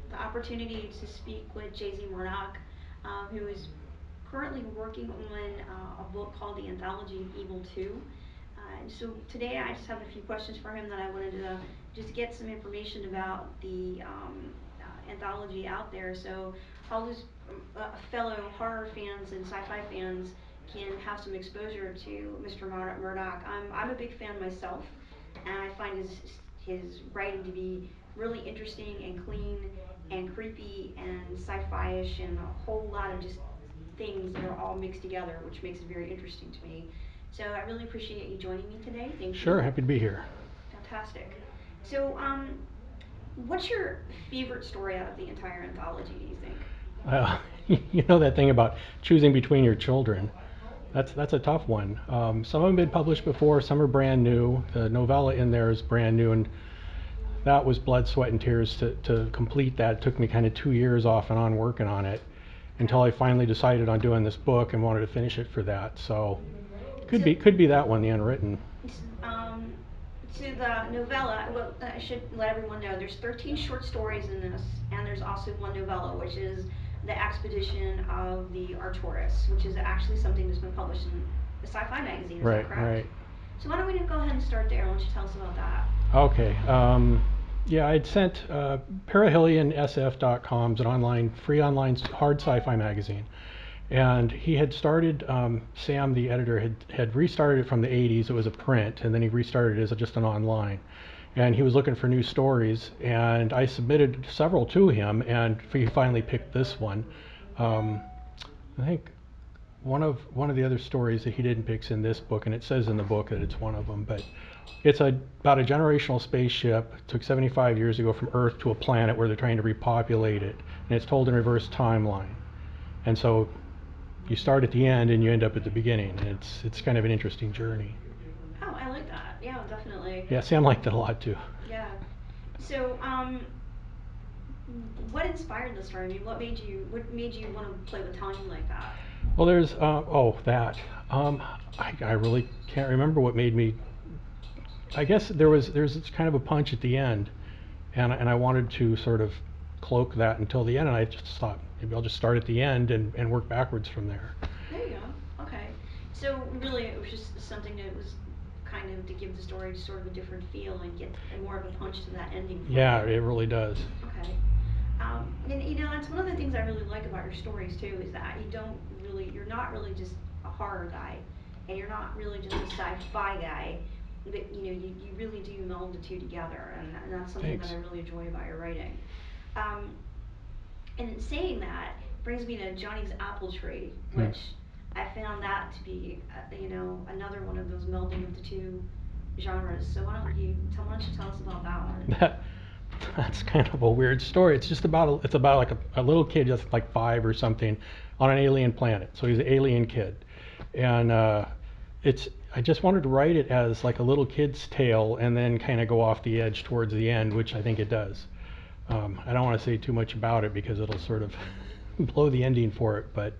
the opportunity to speak with Jay-Z Murdock, who is currently working on a book called The Anthology of Evil 2. So today I just have a few questions for him that I wanted to just get some information about the anthology out there. So all those fellow horror fans and sci-fi fans can have some exposure to Mr. Murdoch. I'm a big fan myself, and I find his writing to be really interesting and clean and creepy and sci-fi-ish and a whole lot of just things that are all mixed together, which makes it very interesting to me. So I really appreciate you joining me today. Thank Sure, you. happy to be here. Fantastic. So, what's your favorite story out of the entire anthology, do you think? Uh, you know that thing about choosing between your children. That's a tough one. Some of them have been published before, some are brand new. The novella in there is brand new, and that was blood, sweat, and tears to complete that. It took me kind of 2 years off and on working on it Okay. until I finally decided on doing this book and wanted to finish it for that. So So, could be that one, the unwritten. um, to the novella, well, I should let everyone know there's 13 short stories in this, and there's also one novella, which is The Expedition of the Arcturus, which is actually something that's been published in a sci-fi magazine. Is that Right, correct? right. So why don't we go ahead and start there? Why don't you tell us about that? Okay. Yeah, I'd sent perihelionsf.com, an online, free online hard sci-fi magazine. And he had started, Sam, the editor, had restarted it from the 80s. It was a print, and then he restarted it as just an online. And he was looking for new stories, and I submitted several to him, and he finally picked this one. Um, I think one of the other stories that he didn't pick's in this book, and it says in the book that it's one of them. But it's about a generational spaceship. It took 75 years to go from Earth to a planet where they're trying to repopulate it, and it's told in reverse timeline. And so you start at the end and you end up at the beginning. And it's kind of an interesting journey. Oh, I like that. Yeah, definitely. Yeah, Sam liked it a lot too. Yeah. So, what inspired the story? I mean, what made you want to play with time like that? Well, there's that. Um, I really can't remember what made me. I guess there's kind of a punch at the end, and I wanted to sort of cloak that until the end, and I just thought maybe I'll just start at the end and work backwards from there. There you go. Okay. So really, it was just something that was kind of to give the story just sort of a different feel and get more of a punch to that ending for Yeah, you. it really does. Okay. And that's one of the things I really like about your stories too, is that you're not really just a horror guy, and you're not really just a sci-fi guy, but you really do meld the two together, and that's something that I Thanks. really enjoy about your writing. Um, and saying that brings me to Johnny's Apple Tree, Hmm. which I found that to be, another one of those melding of the two genres. So why don't you tell us about that one? That that's kind of a weird story. It's about like a little kid, just like 5 or something, on an alien planet. So he's an alien kid, and it's I just wanted to write it as like a little kid's tale, and then kind of go off the edge towards the end, which I think it does. I don't want to say too much about it because it'll sort of blow the ending for it, but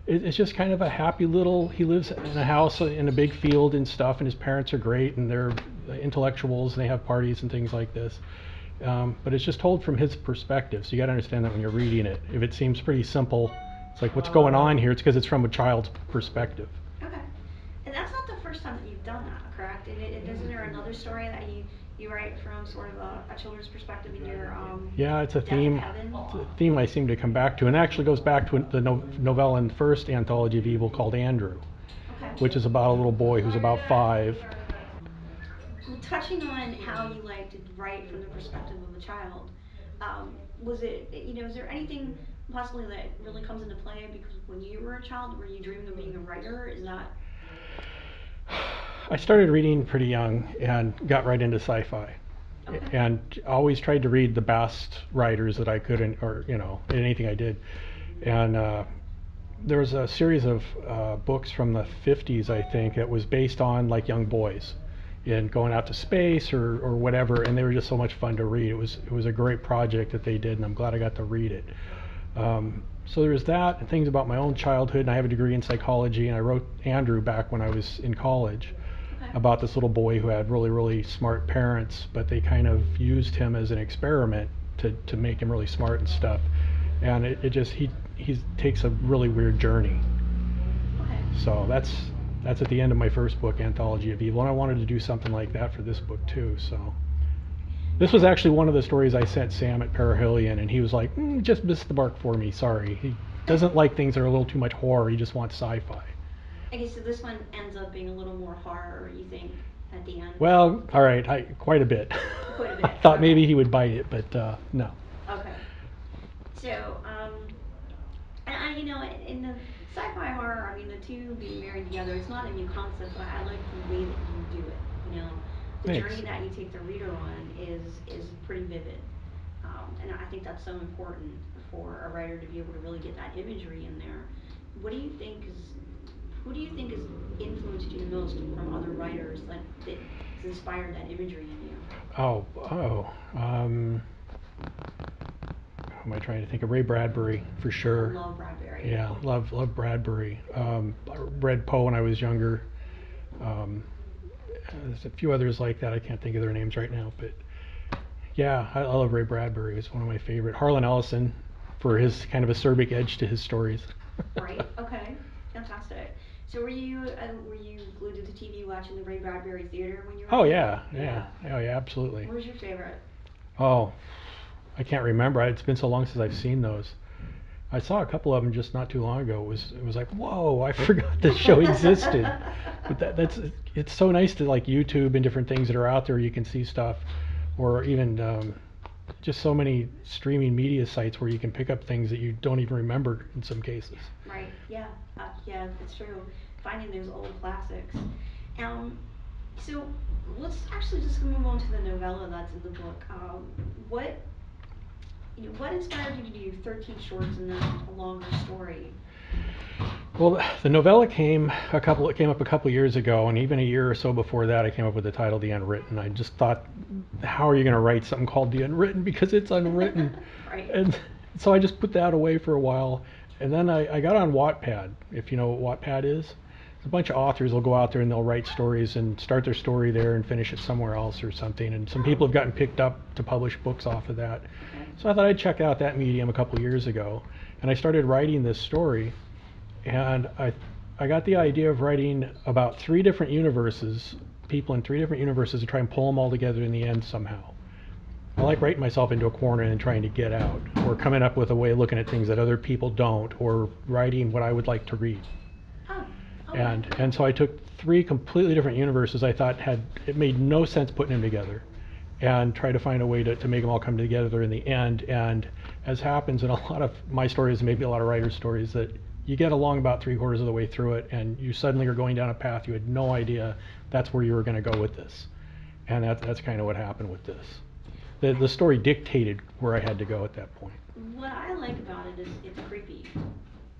it's just kind of a happy little. He lives in a house in a big field and stuff, and his parents are great, and they're intellectuals, and they have parties and things like this. But it's just told from his perspective, so you got to understand that when you're reading it. If it seems pretty simple, it's like what's going on here? It's because it's from a child's perspective. Okay. And that's not the first time that you've done that, correct? Isn't there another story that you write from sort of a children's perspective in your Yeah, it's a Death of theme. Heaven? It's a theme I seem to come back to, and it actually goes back to the novella in the first anthology of Evil called Andrew, Okay. which is about a little boy who's about 5. Well, touching on how you like to write from the perspective of a child, was it, is there anything possibly that really comes into play because when you were a child, were you dreaming of being a writer? Is that I started reading pretty young and got right into sci-fi, okay? and always tried to read the best writers that I could, or in anything I did. And there was a series of books from the 50s, I think, that was based on like young boys and going out to space or whatever, and they were just so much fun to read. It was a great project that they did, and I'm glad I got to read it. So there was that, and things about my own childhood, and I have a degree in psychology, and I wrote Andrew back when I was in college Okay. about this little boy who had really, really smart parents, but they kind of used him as an experiment to make him really smart and stuff. And it just he takes a really weird journey. Okay. So that's at the end of my first book, Anthology of Evil, and I wanted to do something like that for this book too. So this was actually one of the stories I sent Sam at Perihelion, and he was like, just missed the mark for me, sorry. He doesn't like things that are a little too much horror, he just wants sci-fi. Okay, so this one ends up being a little more horror, you think, at the end? Well, all right, quite a bit. Quite a I bit. thought Okay. maybe he would bite it, but no. Okay. So, and in the sci-fi horror, I mean, the two being married together, it's not a new concept, but I like the way that you do it. The Thanks. journey that you take the reader on is pretty vivid, and I think that's so important for a writer to be able to really get that imagery in there. What do you think is Who do you think has influenced you the most from other writers that has inspired that imagery in you? Oh. Who am I trying to think of? Ray Bradbury, for I sure. love Bradbury. Yeah, love Bradbury. I read Poe when I was younger. Um, there's a few others like that. I can't think of their names right now, but yeah, I love Ray Bradbury. He's one of my favorite. Harlan Ellison, for his kind of acerbic edge to his stories. Right. Okay. Fantastic. So were you glued to the TV watching the Ray Bradbury Theater when you were Oh a kid? yeah. Oh yeah, absolutely. What was your favorite? Oh, I can't remember. It's been so long since I've seen those. I saw a couple of them just not too long ago. It was like, whoa, I forgot this show existed. But that's it's so nice to like YouTube and different things that are out there. You can see stuff, or even just so many streaming media sites where you can pick up things that you don't even remember in some cases. Right. Yeah. Yeah. It's true. Finding those old classics. Um. So let's actually just move on to the novella that's in the book. What what inspired you to do 13 shorts and then a longer story? Well, the novella came up a couple years ago, and even a year or so before that, I came up with the title "The Unwritten." I just thought, how are you going to write something called "The Unwritten" because it's unwritten, Right. and so I just put that away for a while, and then I got on Wattpad. If you know what Wattpad is, a bunch of authors will go out there and they'll write stories and start their story there and finish it somewhere else or something. And some people have gotten picked up to publish books off of that. Okay. So I thought I'd check out that medium a couple years ago, and I started writing this story. And I got the idea of writing about 3 different universes, people in 3 different universes, to try and pull them all together in the end somehow. I like writing myself into a corner and trying to get out, or coming up with a way of looking at things that other people don't, or writing what I would like to read. Oh. Okay. And so I took 3 completely different universes I thought it made no sense putting them together, and try to find a way to make them all come together in the end. And as happens in a lot of my stories, maybe a lot of writers' stories, that you get along about 3/4 of the way through it, and you suddenly are going down a path you had no idea that's where you were going to go with this. And that's kind of what happened with this. The story dictated where I had to go at that point. What I like about it is it's creepy.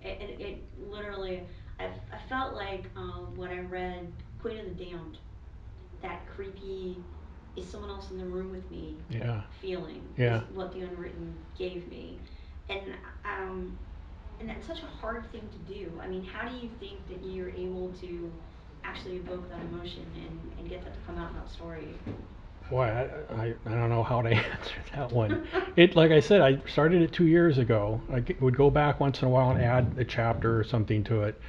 It literally, I felt like when I read Queen of the Damned, that creepy, is someone else in the room with me Yeah. feeling is Yeah. what the Unwritten gave me. And um, and that's such a hard thing to do. I mean, how do you think that you're able to actually evoke that emotion and get that to come out in that story? Boy, I don't know how to answer that one. Like I said, I started it 2 years ago. Would go back once in a while and add a chapter or something to it.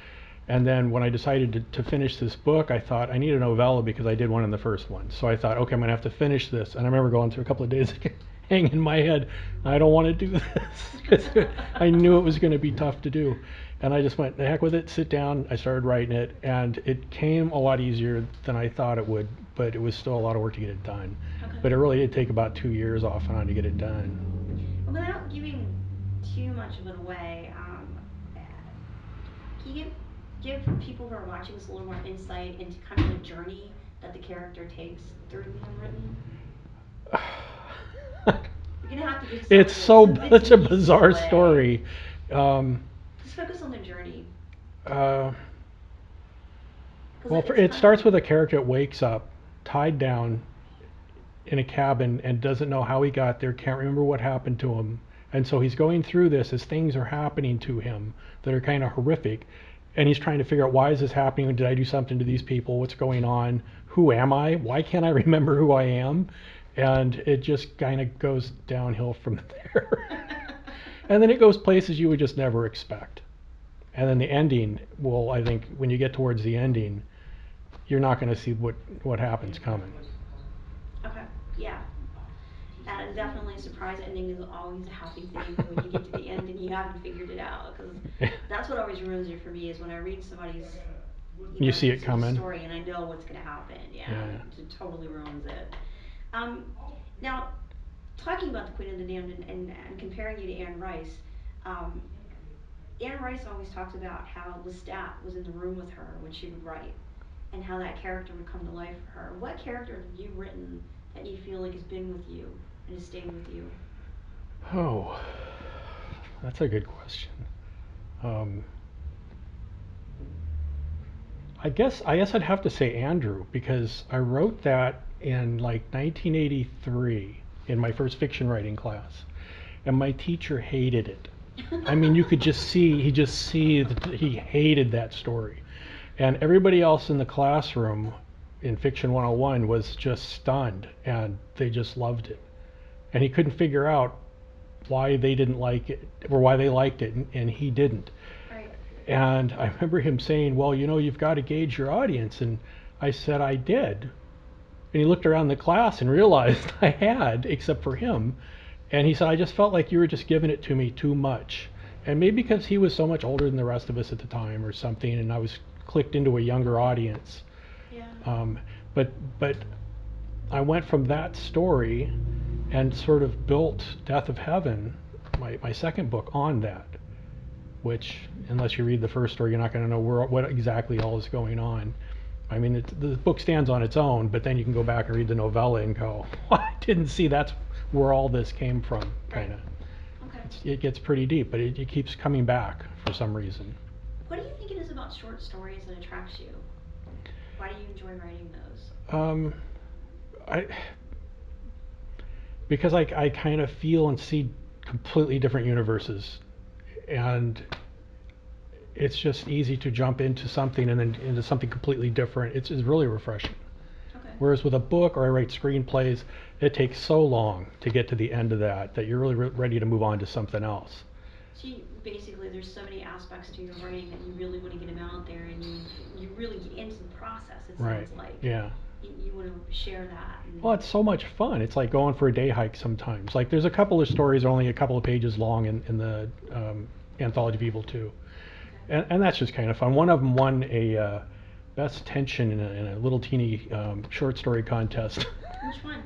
And then when I decided to finish this book, I thought I need a novella because I did one in the first one. So I thought, okay, I'm going to have to finish this. And I remember going through a couple of days hanging in my head, I don't want to do this, because I knew it was going to be tough to do. And I just went, the heck with it, sit down. I started writing it, and it came a lot easier than I thought it would, but it was still a lot of work to get it done. Okay. But it really did take about 2 years off and on to get it done. Without giving too much of it away, can you give people who are watching this a little more insight into kind of the journey that the character takes through the Unwritten? You're gonna have to give It's such a bizarre story. Just focus on the journey. Well, It's it starts of, with a character that wakes up tied down in a cabin and doesn't know how he got there, can't remember what happened to him. And so he's going through this as things are happening to him that are kind of horrific. And he's trying to figure out, why is this happening? Did I do something to these people? What's going on? Who am I? Why can't I remember who I am? and it just kind of goes downhill from there. And then it goes places you would just never expect. And then the ending, well, I think when you get towards the ending, you're not going to see what happens coming. Okay, yeah. Definitely a surprise ending is always a happy thing when you get to the end and you haven't figured it out, because that's what always ruins it for me is when I read somebody's, You see it sort of coming. story and I know what's going to happen. Yeah, Yeah. it totally ruins it. Um, Now, talking about the Queen of the Damned and comparing you to Anne Rice, um, Anne Rice always talks about how Lestat was in the room with her when she would write, and how that character would come to life for her. What character have you written that you feel like has been with you and has stayed with you? Oh, that's a good question. Um, I guess I'd have to say Andrew because I wrote that in like 1983 in my first fiction writing class, and my teacher hated it. I mean, you could just see that he hated that story, and everybody else in the classroom in Fiction 101 was just stunned, and they just loved it, and he couldn't figure out why they didn't like it or why they liked it, and he didn't. Right. And I remember him saying, "Well, you've got to gauge your audience." And I said, "I did." And he looked around the class and realized I had, except for him. And he said, "I just felt like you were just giving it to me too much." And maybe because he was so much older than the rest of us at the time or something, and I was clicked into a younger audience. Yeah. Um, but I went from that story and sort of built Death of Heaven, my second book, on that. Which, unless you read the first story, you're not going to know what exactly all is going on. I mean, the book stands on its own, but then you can go back and read the novella and go, well, I didn't see that's where all this came from, kind of. Okay. It gets pretty deep, but it keeps coming back for some reason. What do you think it is about short stories that attracts you? Why do you enjoy writing those? Um, I because I kind of feel and see completely different universes, and it's just easy to jump into something and then into something completely different. It's really refreshing. Okay. Whereas with a book or I write screenplays, it takes so long to get to the end of that you're really ready to move on to something else. So basically, there's so many aspects to your writing that you really want to get them out there, and you really get into the process. It Right. sounds like Yeah. you want to share that. Well, it's so much fun. It's like going for a day hike sometimes. Like there's a couple of stories only a couple of pages long in the Anthology of Evil 2. Okay. And that's just kind of fun. One of them won a best tension in a little teeny short story contest. Which one?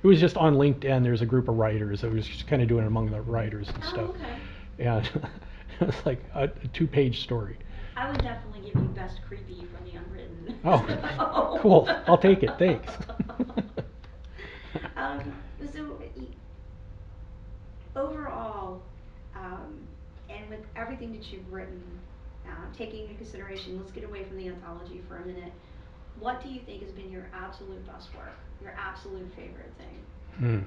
It was just on LinkedIn. There's a group of writers that was just kind of doing it among the writers and Oh, stuff. okay. And it was like a 2-page story. I would definitely give you best creepy from the unwritten. Oh, cool. I'll take it. Thanks. um, so overall, and with everything that you've written, taking into consideration, let's get away from the anthology for a minute. What do you think has been your absolute best work? Your absolute favorite thing? Hmm.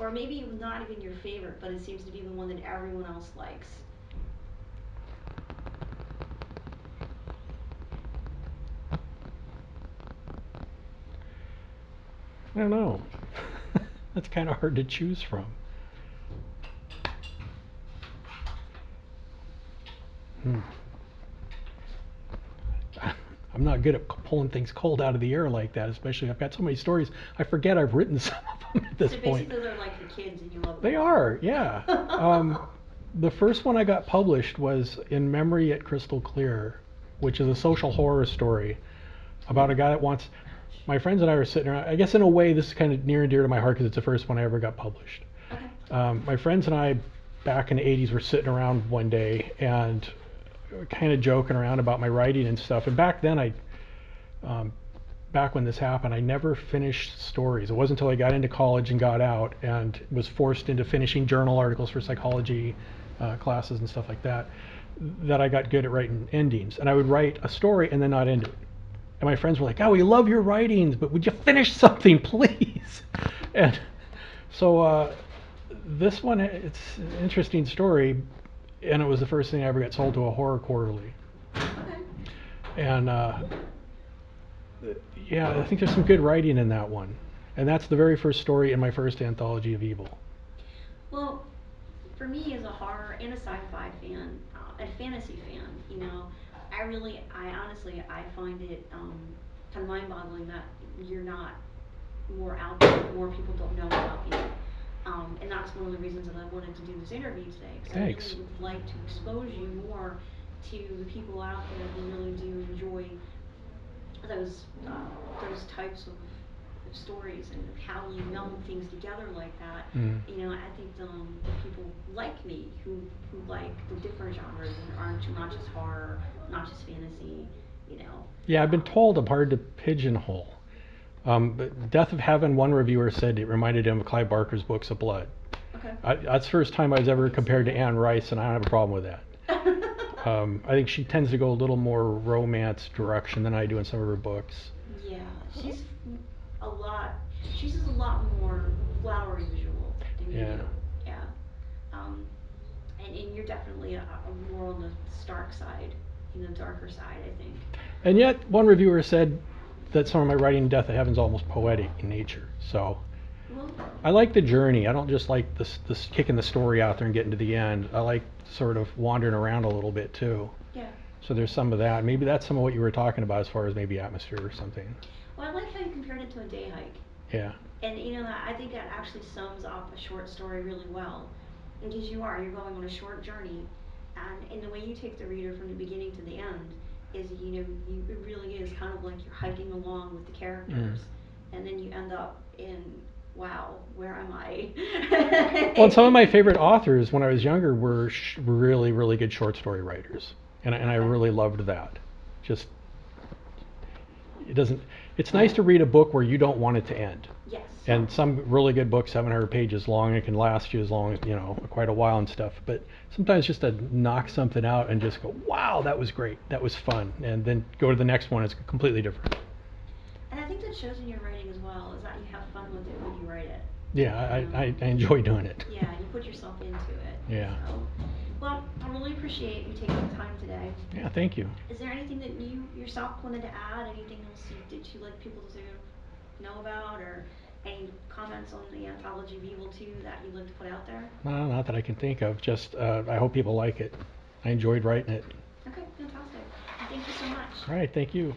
Or maybe not even your favorite, but it seems to be the one that everyone else likes. I don't know. That's kind of hard to choose from. Hmm. I'm not good at pulling things cold out of the air like that, especially I've got so many stories. I forget I've written some of them at this So point. basically, they're like your kids, and you love them. They all. are, yeah. The first one I got published was In Memory at Crystal Clear, which is a social horror story about a guy that wants. My friends and I were sitting around. I guess in a way, this is kind of near and dear to my heart because it's the first one I ever got published. Okay. My friends and I, back in the 80s, were sitting around one day and kind of joking around about my writing and stuff. And back then, um, back when this happened, I never finished stories. It wasn't until I got into college and got out and was forced into finishing journal articles for psychology classes and stuff like that, that I got good at writing endings. And I would write a story and then not end it. And my friends were like, "Oh, we love your writings, but would you finish something, please?" And so this one, it's an interesting story, and it was the first thing I ever got sold to a horror quarterly. Okay. And yeah, I think there's some good writing in that one. And that's the very first story in my first anthology of evil. Well, for me as a horror and a sci-fi fan, and fantasy fan, I honestly, I find it kind of mind-boggling that you're not more out there, more people don't know about you. And that's one of the reasons that I wanted to do this interview today, because I really Thanks. would like to expose you more to the people out there who really do enjoy those types of stories and how you meld things together like that. Mm. I think the people like me who like the different genres and aren't not just horror, not just fantasy. You know, Yeah, I've been um, told I'm hard to pigeonhole. But Death of Heaven, one reviewer said it reminded him of Clive Barker's Books of Blood. okay, That's the first time I was I ever can see compared to that. Anne Rice, and I don't have a problem with that. I think she tends to go a little more romance direction than I do in some of her books. Yeah, a lot. She's just a lot more flowery visual than you Yeah. do. Yeah. Um, and you're definitely a more on the stark side, darker side, I think. And yet, one reviewer said that some of my writing in Death of Heaven is almost poetic in nature. So Well, I like the journey. I don't just like this kicking the story out there and getting to the end. I like sort of wandering around a little bit too. yeah. So there's some of that. Maybe that's some of what you were talking about as far as maybe atmosphere or something. Well, I like how you compared it to a day hike. Yeah. And I think that actually sums up a short story really well. Because you're going on a short journey, and the way you take the reader from the beginning to the end is, it really is kind of like you're hiking along with the Mm. characters, and then you end up in, wow, where am I? Well, and some of my favorite authors when I was younger were really, really good short story writers, and I Okay. really loved that. Just it doesn't. It's nice to read a book where you don't want it to end. Yes. And some really good books, 700 pages long, it can last you as long as quite a while and stuff. But sometimes just to knock something out and just go, wow, that was great, that was fun, and then go to the next one, it's completely different. And I think that shows in your writing as well, is that you have fun with it when you write it. Yeah, I enjoy doing it. Yeah, you put yourself into it. Yeah. So, well, I really appreciate you taking the time today. Yeah, thank you. Is there anything that you yourself wanted to add? Anything else did you like people to know about, or any comments on the Anthology of Evil 2 that you'd like to put out there? No, not that I can think of. Just I hope people like it. I enjoyed writing it. Okay, fantastic. Thank you so much. All right, thank you.